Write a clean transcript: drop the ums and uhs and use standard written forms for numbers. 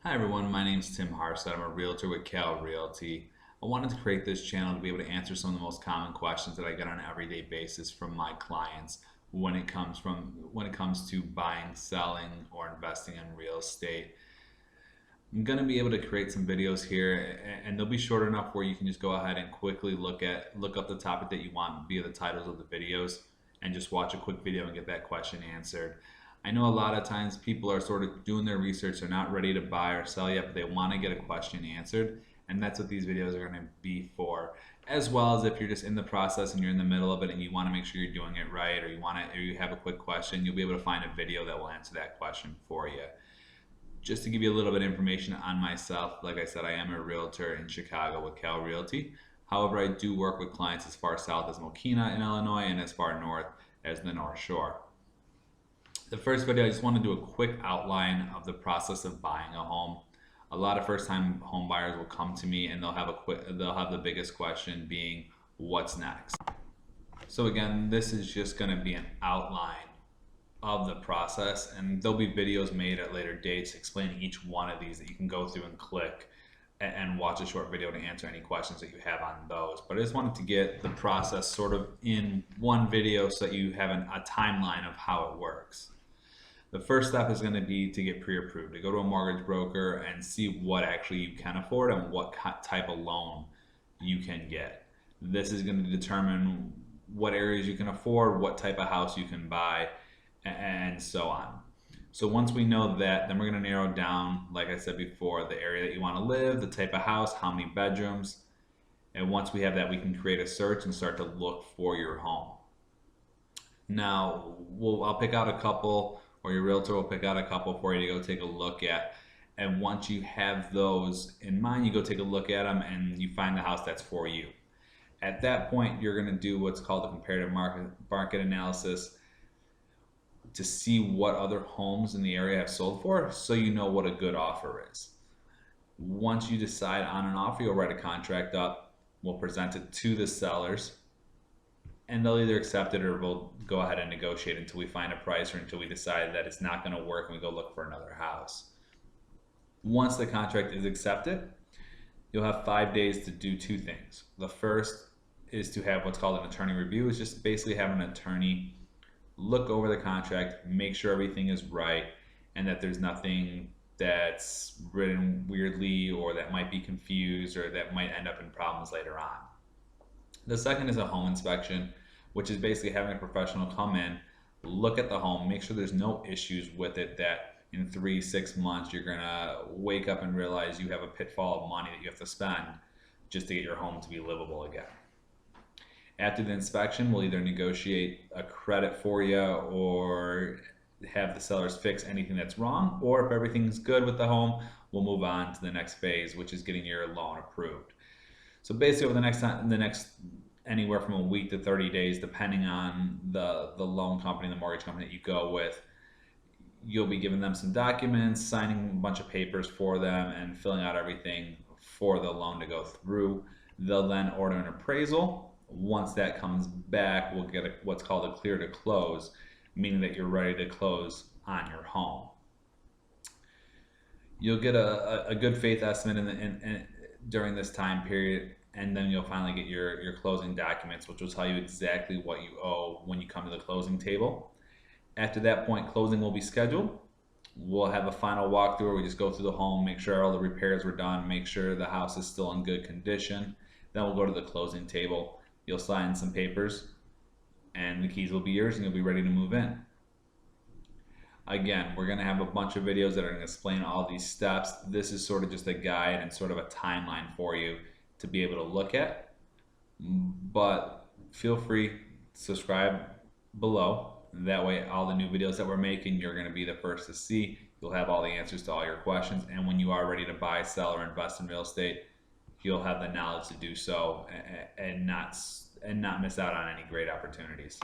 Hi everyone, my name is Tim Harstead. I'm a realtor with Cal Realty. I wanted to create this channel to be able to answer some of the most common questions that I get on an everyday basis from my clients when it comes to buying, selling, or investing in real estate. I'm going to be able to create some videos here and they'll be short enough where you can just go ahead and quickly look up the topic that you want via the titles of the videos and just watch a quick video and get that question answered. I know a lot of times people are sort of doing their research, they're not ready to buy or sell yet, but they want to get a question answered, and that's what these videos are going to be for. As well as if you're just in the process and you're in the middle of it and you want to make sure you're doing it right, or you have a quick question, you'll be able to find a video that will answer that question for you. Just to give you a little bit of information on myself, like I said, I am a realtor in Chicago with Cal Realty. However, I do work with clients as far south as Mokena in Illinois and as far north as the North Shore. The first video, I just want to do a quick outline of the process of buying a home. A lot of first-time home buyers will come to me and they'll have the biggest question being, what's next? So again, this is just going to be an outline of the process, and there'll be videos made at later dates explaining each one of these that you can go through and click and watch a short video to answer any questions that you have on those. But I just wanted to get the process sort of in one video so that you have a timeline of how it works. The first step is going to be to get pre-approved, to go to a mortgage broker and see what actually you can afford and what type of loan you can get. This is going to determine what areas you can afford, what type of house you can buy, and so on. So once we know that, then we're going to narrow down, like I said before, the area that you want to live, the type of house, how many bedrooms, and once we have that, we can create a search and start to look for your home. Now, I'll pick out a couple, or your realtor will pick out a couple for you to go take a look at. And once you have those in mind, you go take a look at them and you find the house that's for you. At that point, you're going to do what's called a comparative market analysis to see what other homes in the area have sold for, so you know what a good offer is. Once you decide on an offer, you'll write a contract up, we'll present it to the sellers, and they'll either accept it or we'll go ahead and negotiate until we find a price or until we decide that it's not going to work and we go look for another house. Once the contract is accepted, you'll have 5 days to do two things. The first is to have what's called an attorney review. It's just basically have an attorney look over the contract, make sure everything is right, and that there's nothing that's written weirdly or that might be confused or that might end up in problems later on. The second is a home inspection, which is basically having a professional come in, look at the home, make sure there's no issues with it that in 3-6 months you're gonna wake up and realize you have a pitfall of money that you have to spend just to get your home to be livable again. After the inspection, we'll either negotiate a credit for you or have the sellers fix anything that's wrong, or if everything's good with the home, we'll move on to the next phase, which is getting your loan approved. So basically over the next anywhere from a week to 30 days, depending on the loan company, the mortgage company that you go with, you'll be giving them some documents, signing a bunch of papers for them, and filling out everything for the loan to go through. They'll then order an appraisal. Once that comes back, we'll get what's called a clear to close, meaning that you're ready to close on your home. You'll get a good faith estimate during this time period, and then you'll finally get your closing documents, which will tell you exactly what you owe when you come to the closing table. After that point, closing will be scheduled. We'll have a final walkthrough where we just go through the home, make sure all the repairs were done, make sure the house is still in good condition. Then we'll go to the closing table. You'll sign some papers and the keys will be yours and you'll be ready to move in. Again, we're going to have a bunch of videos that are going to explain all these steps. This is sort of just a guide and sort of a timeline for you to be able to look at. But feel free to subscribe below. That way all the new videos that we're making, you're going to be the first to see. You'll have all the answers to all your questions, and when you are ready to buy, sell, or invest in real estate, you'll have the knowledge to do so and not miss out on any great opportunities.